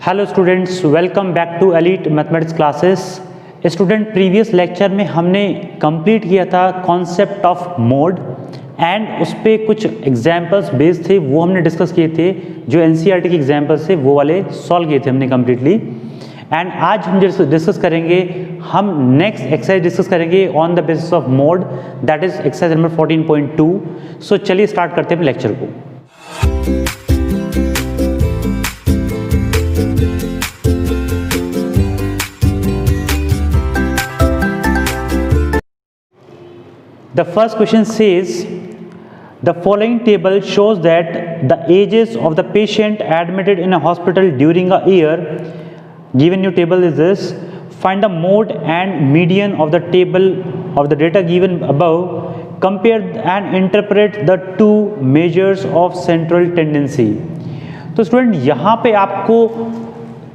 Hello students, welcome back to elite mathematics classes. Student, previous lecture में हमने complete किया था कॉन्सेप्ट ऑफ मोड एंड उस पर कुछ एग्जांपल्स बेस्ड थे, वो हमने डिस्कस किए थे। जो एनसीईआरटी के एग्जांपल्स थे वो वाले सॉल्व किए थे हमने कम्प्लीटली। एंड आज हम डिस्कस करेंगे, हम नेक्स्ट एक्सरसाइज डिस्कस करेंगे on the basis of mode, that is exercise number 14.2। सो चलिए स्टार्ट करते हैं लेक्चर को। The first question says, the following table shows that the ages of the patient admitted in a hospital during a year. Given your table is this. Find the mode and median of the table of the data given above. Compare and interpret the two measures of central tendency. तो student यहाँ पे आपको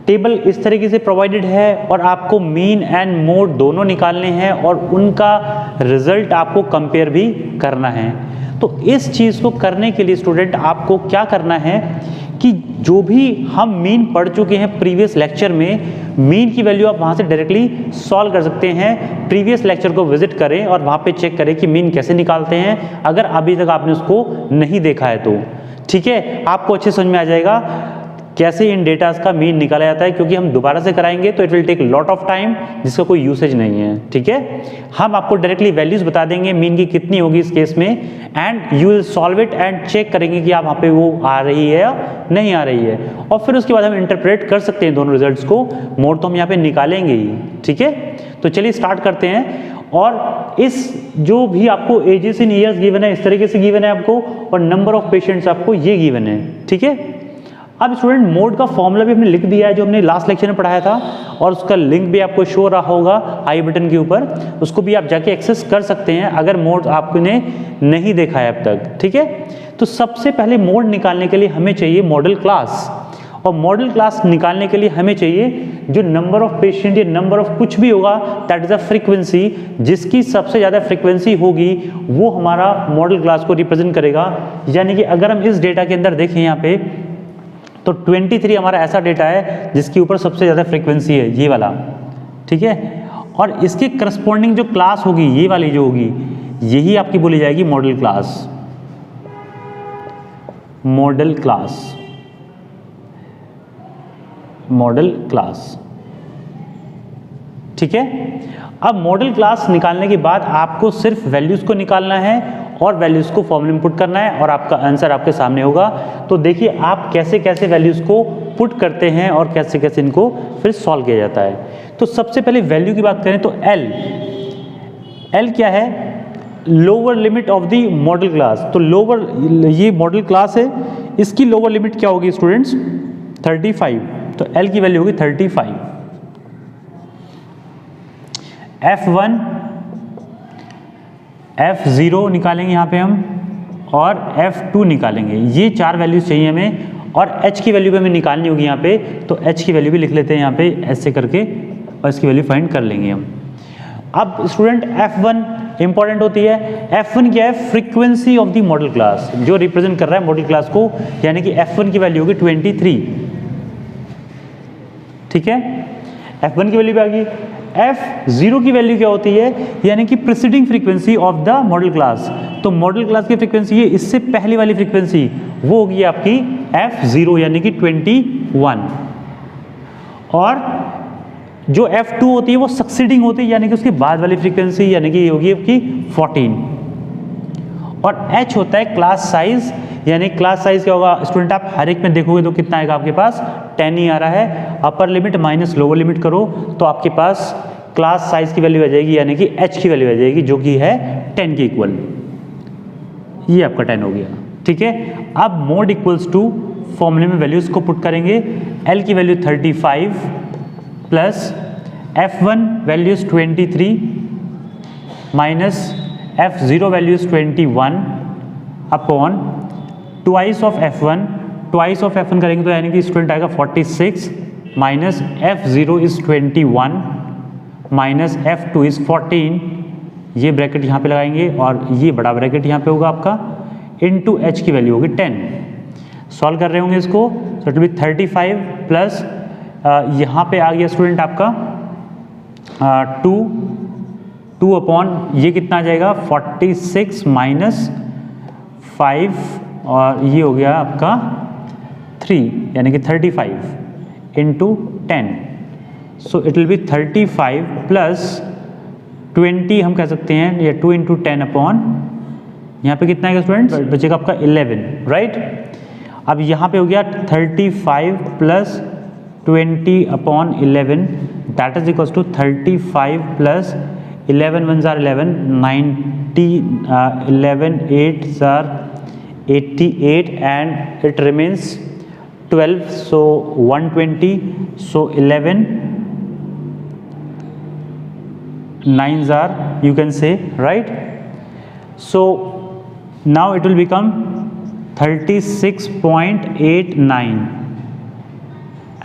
table इस तरीके से provided है और आपको मीन एंड मोड दोनों निकालने हैं और उनका रिजल्ट आपको कंपेयर भी करना है। तो इस चीज़ को करने के लिए स्टूडेंट आपको क्या करना है कि जो भी हम मीन पढ़ चुके हैं प्रीवियस लेक्चर में, मीन की वैल्यू आप वहाँ से डायरेक्टली सॉल्व कर सकते हैं। प्रीवियस लेक्चर को विजिट करें और वहाँ पे चेक करें कि मीन कैसे निकालते हैं, अगर अभी तक आपने उसको नहीं देखा है तो। ठीक है, आपको अच्छे समझ में आ जाएगा कैसे इन डेटास का मीन निकाला जाता है, क्योंकि हम दोबारा से कराएंगे तो it will take lot of time, जिसका कोई यूसेज नहीं है। ठीक है, हम आपको डायरेक्टली वैल्यूज बता देंगे मीन की कितनी होगी इस केस में, and you will solve it and check करेंगे कि आप वहाँ पे वो आ रही है या नहीं आ रही है, और फिर उसके बाद हम इंटरप्रेट कर सकते हैं दोनों रिजल्ट्स को। मोड तो हम यहाँ पे निकालेंगे ही। ठीक है, तो चलिए स्टार्ट करते हैं। और इस जो भी आपको एजेस इन ईयर्स गिवन है, इस तरीके से गिवन है आपको, और नंबर ऑफ पेशेंट्स आपको ये गिवन है। ठीक है, अब स्टूडेंट मोड का फॉर्मूला भी हमने लिख दिया है जो हमने लास्ट लेक्चर में पढ़ाया था, और उसका लिंक भी आपको शो रहा होगा आई बटन के ऊपर, उसको भी आप जाके एक्सेस कर सकते हैं अगर मोड आपने नहीं देखा है अब तक। ठीक है, तो सबसे पहले मोड निकालने के लिए हमें चाहिए मॉडल क्लास, और मॉडल क्लास निकालने के लिए हमें चाहिए जो नंबर ऑफ पेशेंट या नंबर ऑफ कुछ भी होगा, दैट इज अ फ्रीक्वेंसी, जिसकी सबसे ज़्यादा फ्रीक्वेंसी होगी वो हमारा मॉडल क्लास को रिप्रेजेंट करेगा। यानी कि अगर हम इस डेटा के अंदर देखें यहाँ पे, तो 23 हमारा ऐसा डेटा है जिसके ऊपर सबसे ज़्यादा फ्रीक्वेंसी है, ये वाला। ठीक है, और इसके करस्पॉन्डिंग जो क्लास होगी, ये वाली जो होगी, यही आपकी बोली जाएगी model class. Model class, model class. ठीक है, अब मॉडल क्लास निकालने के बाद आपको सिर्फ वैल्यूज को निकालना है और वैल्यूज को फॉर्मूले में पुट करना है, और आपका आंसर आपके सामने होगा। तो देखिए आप कैसे कैसे वैल्यूज को पुट करते हैं और कैसे कैसे इनको फिर सॉल्व किया जाता है। तो सबसे पहले वैल्यू की बात करें तो एल क्या है? Lower limit of the model class. तो लोअर, ये मॉडल क्लास है, इसकी लोअर लिमिट क्या होगी स्टूडेंट्स? 35। तो एल की वैल्यू होगी 35। F1 F0 निकालेंगे यहाँ पे हम, और F2 निकालेंगे। ये चार वैल्यूज चाहिए हमें, और H की वैल्यू भी हमें निकालनी होगी यहाँ पे। तो H की वैल्यू भी लिख लेते हैं यहाँ पे ऐसे करके, और इसकी वैल्यू फाइंड कर लेंगे हम। अब स्टूडेंट F1 इंपॉर्टेंट होती है। F1 क्या है? Frequency of the model class, जो रिप्रेजेंट कर रहा है मॉडल क्लास को, यानी कि F1 की वैल्यू होगी 23। ठीक है, F1 की वैल्यू भी आ गई। F0 की वैल्यू क्या होती है? यानी कि preceding frequency of the model class. तो मॉडल क्लास की फ्रीक्वेंसी है, इससे पहले वाली फ्रीक्वेंसी वो होगी आपकी F0, यानी कि 21। और जो F2 होती है वो सक्सीडिंग होती है, यानी कि उसके बाद वाली फ्रीक्वेंसी, यानी कि ये होगी आपकी 14। और H होता है क्लास साइज, यानी क्लास साइज क्या होगा स्टूडेंट? आप हर एक में देखोगे तो कितना आएगा आपके पास? 10 ही आ रहा है। Upper limit minus lower limit करो तो आपके पास क्लास साइज की वैल्यू आ जाएगी, यानी कि H की वैल्यू आ जाएगी, जो कि है 10 के इक्वल। ये आपका 10 हो गया। ठीक है, अब मोड इक्वल्स टू फॉर्मूले में वैल्यूज को पुट करेंगे। L की value 35 plus F1 values 23 minus F0 values 21 upon twice of F1। Twice of F1 करेंगे तो यानी कि स्टूडेंट आएगा 46 minus F0 is 21 minus F2 is 14। ये ब्रैकेट यहाँ पे लगाएंगे और ये बड़ा ब्रैकेट यहाँ पे होगा आपका, इनटू H की वैल्यू होगी 10। सॉल्व कर रहे होंगे इसको, तो इट विल बी 35 प्लस यहाँ पे आ गया स्टूडेंट आपका 2 अपॉन ये कितना आ जाएगा 46 माइनस 5 और ये हो गया आपका 3 यानी कि 35 into 10। So it will be 35 plus 20 हम कह सकते हैं, या 2 इंटू 10 अपॉन यहाँ पे कितना आएगा स्टूडेंट्स, बचेगा आपका 11, राइट। अब यहाँ पे हो गया 35 plus 20 upon 11 that is equals to 35 plus 11 1s are 11 90 11 8s are 88 and it remains 12, so 120, so 11 9s are, you can say, right. So now it will become 36.89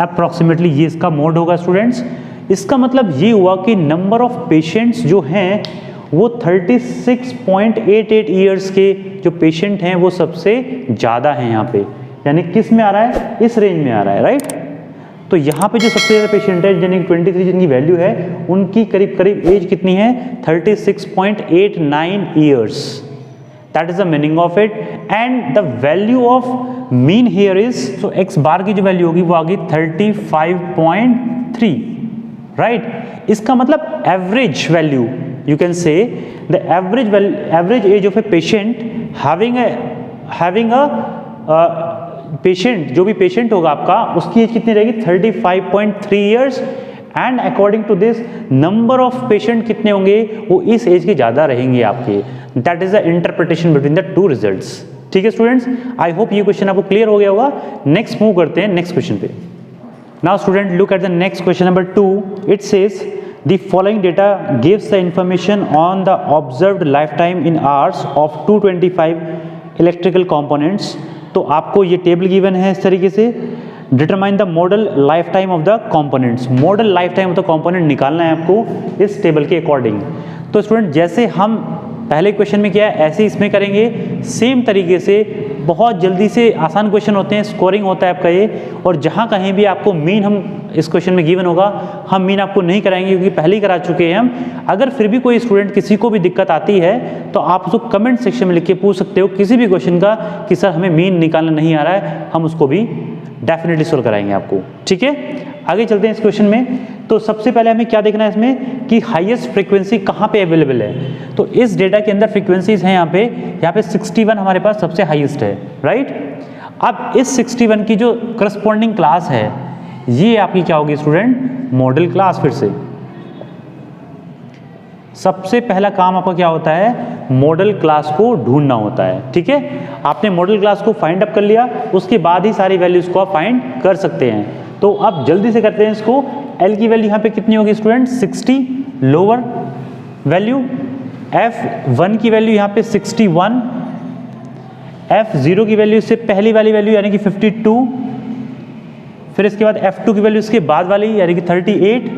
approximately, ये इसका मोड होगा स्टूडेंट्स। इसका मतलब ये हुआ कि नंबर ऑफ पेशेंट्स जो हैं वो 36.88 ईयर्स के जो पेशेंट हैं वो सबसे ज़्यादा हैं यहाँ पे, यानी किस में आ रहा है, इस रेंज में आ रहा है, राइट। तो यहाँ पे जो सबसे ज़्यादा पेशेंट है यानी 23 जिनकी वैल्यू है उनकी करीब करीब एज कितनी है 36.89 years, that is the meaning of it. And the value of mean here is, so X bar की जो वैल्यू होगी वो आ गई 35.3, राइट। इसका मतलब average value, you can say the average age of a patient having a patient, जो भी patient होगा आपका उसकी एज कितनी रहेगी 35.3 years, and according to this number of patient कितने होंगे वो इस एज के ज़्यादा रहेंगे आपके। That is the interpretation between the two results. ठीक है स्टूडेंट्स, आई होप ये क्वेश्चन आपको क्लियर हो गया होगा। नेक्स्ट मूव करते हैं नेक्स्ट क्वेश्चन पे। Now student look at the next question number 2। It says the following data gives the information on the observed lifetime in hours of 225 electrical components। तो आपको ये टेबल गिवन है इस तरीके से, determine the model life time of the components. Model life time of the component निकालना है आपको इस टेबल के अकॉर्डिंग। तो स्टूडेंट जैसे हम पहले क्वेश्चन में किया है ऐसे इसमें करेंगे सेम तरीके से। बहुत जल्दी से आसान क्वेश्चन होते हैं, स्कोरिंग होता है आपका ये, और जहाँ कहीं भी आपको मीन हम इस क्वेश्चन में गिवन होगा हम मीन आपको नहीं कराएंगे क्योंकि पहले ही करा चुके हैं हम। अगर फिर भी कोई स्टूडेंट किसी को भी दिक्कत आती है तो आप उसको कमेंट सेक्शन में लिख के पूछ सकते हो किसी भी क्वेश्चन का कि सर हमें मीन निकालना नहीं आ रहा है, हम उसको भी डेफिनेटली सोल्व कराएंगे आपको। ठीक है, आगे चलते हैं इस क्वेश्चन में। तो सबसे पहले हमें क्या देखना है इसमें कि हाईएस्ट फ्रीक्वेंसी कहाँ पे अवेलेबल है। तो इस डेटा के अंदर फ्रीक्वेंसीज हैं यहाँ पे 61 हमारे पास सबसे हाईएस्ट है, राइट। अब इस 61 की जो करस्पॉन्डिंग क्लास है ये आपकी क्या होगी स्टूडेंट, मॉडल क्लास। फिर से सबसे पहला काम आपका क्या होता है, मॉडल क्लास को ढूंढना होता है। ठीक है, आपने मॉडल क्लास को फाइंड अप कर लिया, उसके बाद ही सारी वैल्यूज को आप फाइंड कर सकते हैं। तो अब जल्दी से करते हैं इसको। एल की वैल्यू यहाँ पे कितनी होगी स्टूडेंट 60 लोअर वैल्यू, F1 की वैल्यू यहाँ पे 61, F0 की वैल्यू से पहली वाली वैल्यू यानी कि 52, फिर इसके बाद F2 की वैल्यू इसके बाद वाली यानी कि 38,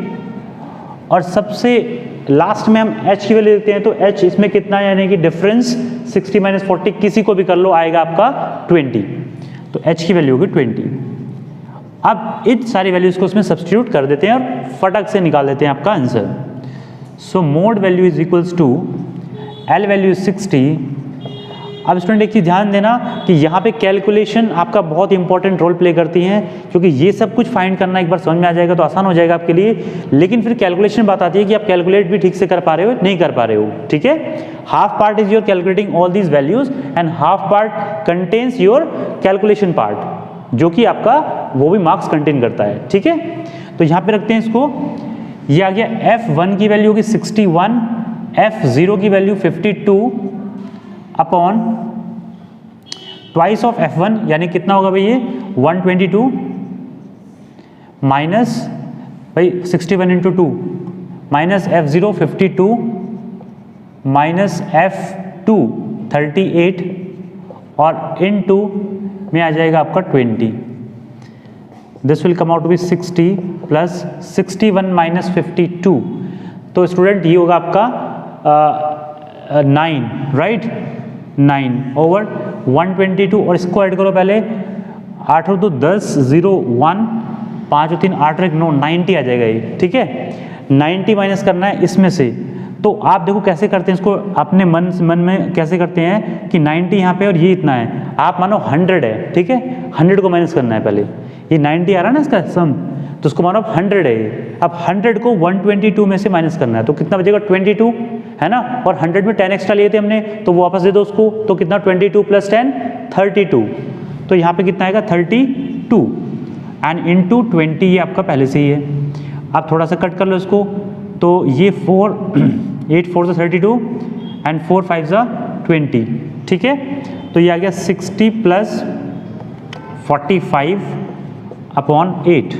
और सबसे लास्ट में हम H की वैल्यू देखते हैं। तो H इसमें कितना है यानी कि डिफरेंस 60 - 40 किसी को भी कर लो आएगा आपका 20। तो H की वैल्यू होगी 20। अब इन सारी वैल्यूज को उसमें सब्स्टिट्यूट कर देते हैं और फटक से निकाल देते हैं आपका answer. So mode value is equals to L value 60। अब स्टूडेंट एक चीज़ ध्यान देना कि यहाँ पे कैलकुलेशन आपका बहुत इंपॉर्टेंट रोल प्ले करती हैं, क्योंकि ये सब कुछ फाइंड करना एक बार समझ में आ जाएगा तो आसान हो जाएगा आपके लिए। लेकिन फिर कैलकुलेशन बात आती है कि आप कैलकुलेट भी ठीक से कर पा रहे हो नहीं कर पा रहे हो। ठीक है, half part is your calculating all these values and half part contains your calculation part, जो कि आपका वो भी मार्क्स कंटेन करता है। ठीक है, तो यहाँ पे रखते हैं इसको। ये आ गया F1 की वैल्यू होगी 61, F0 की value 52 upon twice of F1 यानी कितना होगा भाई ये 122 माइनस भाई 61 into 2 minus F0 52 minus F2 38 और इनटू में आ जाएगा आपका 20। This will come out to be 60 plus 61 minus 52। तो स्टूडेंट ये होगा आपका 9, राइट, 9 ओवर 122 और इसको ऐड करो पहले 8 और 2 10 0 1 5 और 3 8 और 1 9, 90 आ जाएगा ये, ठीक है। 90 माइनस करना है इसमें से, तो आप देखो कैसे करते हैं इसको, अपने मन में कैसे करते हैं कि 90 यहाँ पे और ये इतना है, आप मानो 100 है, ठीक है, 100 को माइनस करना है पहले, ये 90 आ रहा है ना इसका सम, तो उसको मानो 100 है ये। अब 100 को 122 में से माइनस करना है, तो कितना बचेगा 22, है ना, और 100 में 10 एक्स्ट्रा लिए थे हमने, तो वापस दे दो उसको, तो कितना 22 + 10 32, तो यहाँ पे कितना आएगा 32 एंड इंटू 20 ये आपका पहले से ही है। आप थोड़ा सा कट कर लो इसको, तो ये 8 4 से 32 एंड 4 5 से 20, ठीक है, तो ये आ गया 60 + 45 upon 8,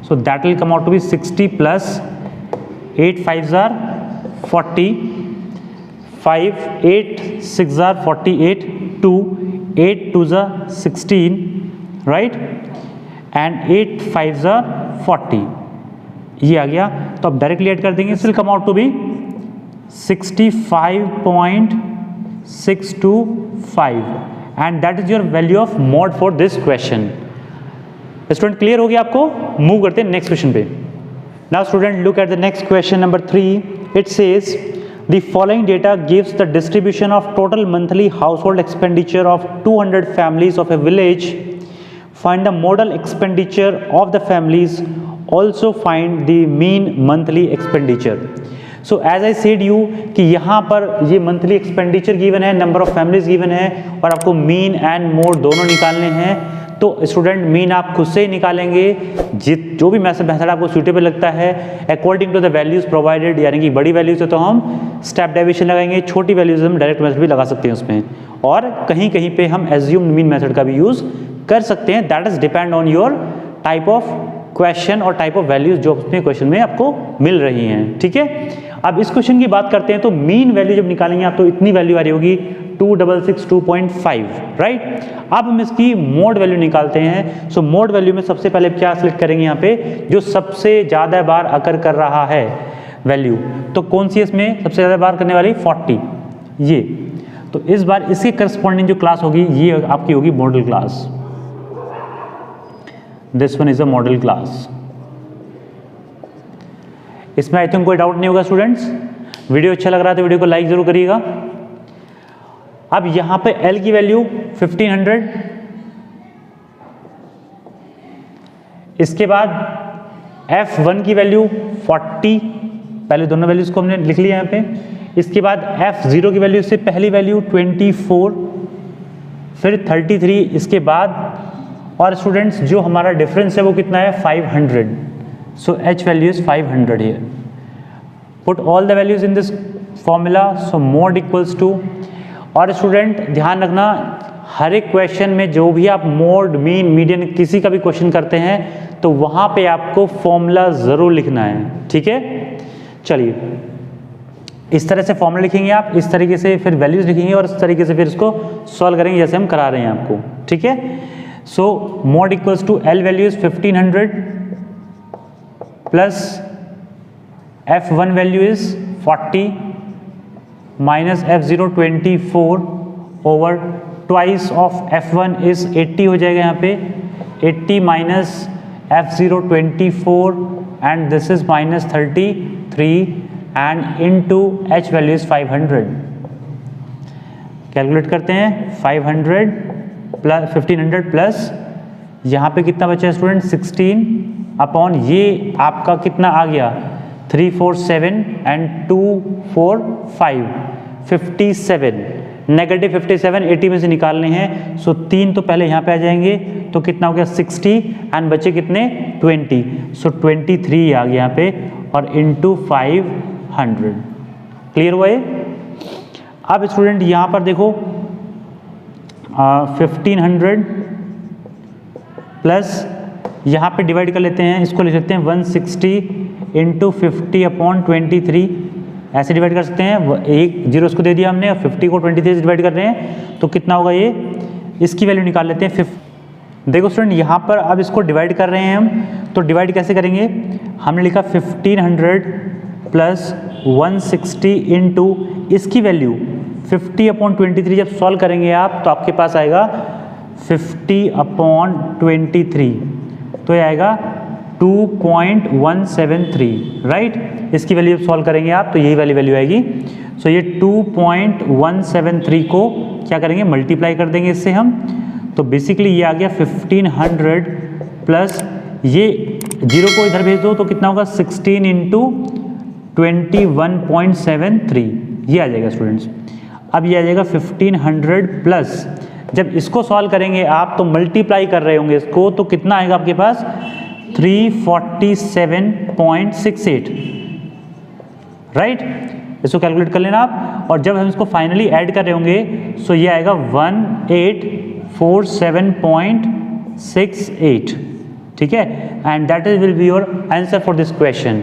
so that will come out to be 60 + 8 5s are 40, 5 8 6s are 48, 2 8 2s are 16, right, and 8 5s are 40, ये आ गया। तो अब डायरेक्टली ऐड कर देंगे, still come out to be 65.625 and that is your value of mod for this question। Student clear हो गया आपको? Move करते हैं नेक्स्ट क्वेश्चन पे। Now student look at the next question number 3। It says the following data gives the distribution of total monthly household expenditure of 200 families of a village. Find the modal expenditure of the families, also find the mean monthly expenditure. So as I said you कि यहाँ पर ये monthly expenditure given है, number of families given है और आपको mean and mode दोनों निकालने हैं। तो स्टूडेंट मीन आप खुद से ही निकालेंगे, जो भी मेथड आपको सूटेबल लगता है according to the values provided, यानी कि बड़ी वैल्यूज है तो हम स्टेप डेविएशन लगाएंगे, छोटी वैल्यूज हम डायरेक्ट मेथड भी लगा सकते हैं उसमें, और कहीं कहीं पे हम एज्यूम्ड मीन मेथड का भी यूज कर सकते हैं। That is depend on your type of question और टाइप ऑफ वैल्यूज जो अपने क्वेश्चन में आपको मिल रही हैं, ठीक है। अब इस क्वेश्चन की बात करते हैं तो मीन वैल्यू जब निकालेंगे आप तो इतनी वैल्यू आ रही होगी 2662.5, राइट। अब हम इसकी मोड वैल्यू निकालते हैं। सो मोड वैल्यू में सबसे पहले क्या सिलेक्ट करेंगे, यहाँ पे जो सबसे ज़्यादा बार अकर कर रहा है वैल्यू, तो कौन सी इसमें सबसे ज़्यादा बार करने वाली 40, ये। तो इस बार इसके करस्पॉन्डिंग जो क्लास होगी ये आपकी होगी model class. This one is a model class. इसमें आई थिंक कोई डाउट नहीं होगा स्टूडेंट्स। वीडियो अच्छा लग रहा है तो वीडियो को लाइक जरूर करिएगा। अब यहां पे L की वैल्यू 1500, इसके बाद F1 की वैल्यू 40, पहले दोनों वैल्यूज को हमने लिख लिया यहाँ पे। इसके बाद F0 की वैल्यू से पहली वैल्यू 24, फिर 33, इसके बाद और स्टूडेंट्स जो हमारा डिफरेंस है वो कितना है 500। So H value is 500 here. Put all the values in this formula, so mode equals to, और स्टूडेंट ध्यान रखना हर एक क्वेश्चन में जो भी आप मोड, मीन, मीडियन किसी का भी क्वेश्चन करते हैं तो वहाँ पे आपको फॉर्मूला ज़रूर लिखना है, ठीक है। चलिए इस तरह से फॉर्मूला लिखेंगे आप, इस तरीके से फिर वैल्यूज लिखेंगे और इस तरीके से फिर इसको सॉल्व करेंगे जैसे हम करा रहे हैं आपको, ठीक है। So mode equals to L value is 1500 plus F1 value is 40 minus F0 24 over twice of F1 is 80 हो जाएगा यहाँ पे, 80 minus F0 24 and this is minus 33 and into H value is 500। Calculate करते हैं 500 प्लस 1500 प्लस यहाँ पे कितना बचा है स्टूडेंट 16 अपॉन ये आपका कितना आ गया 347 एंड 245 57, नेगेटिव 57 80 में से निकालने हैं। सो 3 तो पहले यहाँ पे आ जाएंगे तो कितना हो गया 60 एंड बचे कितने 20, सो 23 आ गया यहाँ पे और इंटू 500। क्लियर हुआ ये। अब स्टूडेंट यहाँ पर देखो 1500 प्लस यहाँ पे डिवाइड कर लेते हैं, इसको लिख लेते हैं 160 इंटू 50 अपॉन 23, ऐसे डिवाइड कर सकते हैं। एक जीरो इसको दे दिया हमने और 50 को 23 से डिवाइड कर रहे हैं तो कितना होगा ये, इसकी वैल्यू निकाल लेते हैं। देखो स्टूडेंट यहाँ पर अब इसको डिवाइड कर रहे हैं हम, तो डिवाइड कैसे करेंगे, हमने लिखा 1500 प्लस 160 इंटू इसकी वैल्यू 50 अपॉन 23, जब सॉल्व करेंगे आप तो आपके पास आएगा 50 अपॉन 23, तो ये आएगा 2.173, राइट। इसकी वैल्यू सॉल्व करेंगे आप तो यही वाली वैल्यू आएगी। सो ये 2.173 को क्या करेंगे, मल्टीप्लाई कर देंगे इससे हम, तो बेसिकली ये आ गया 1500 प्लस ये 0 को इधर भेज दो तो कितना होगा 16 इंटू 21.73, ये आ जाएगा स्टूडेंट्स। अब ये आ जाएगा 1500 प्लस, जब इसको सॉल्व करेंगे आप तो मल्टीप्लाई कर रहे होंगे इसको, तो कितना आएगा आपके पास 347.68, राइट। इसको कैलकुलेट कर लेना आप, और जब हम इसको फाइनली ऐड कर रहे होंगे सो ये आएगा 1847.68, ठीक है, and that is will be your answer for this question.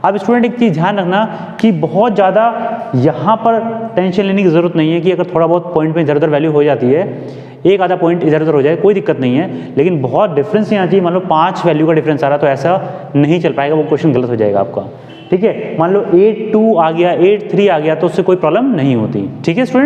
अब स्टूडेंट एक चीज़ ध्यान रखना कि बहुत ज़्यादा यहाँ पर टेंशन लेने की ज़रूरत नहीं है कि अगर थोड़ा बहुत पॉइंट में इधर उधर वैल्यू हो जाती है, एक आधा पॉइंट इधर उधर हो जाए कोई दिक्कत नहीं है, लेकिन बहुत डिफरेंस नहीं आना चाहिए। मान लो 5 वैल्यू का डिफरेंस आ रहा तो ऐसा नहीं चल पाएगा, वो क्वेश्चन गलत हो जाएगा आपका, ठीक है। मान लो 8.2 आ गया, 8.3 आ गया तो उससे कोई प्रॉब्लम नहीं होती, ठीक है स्टूडेंट।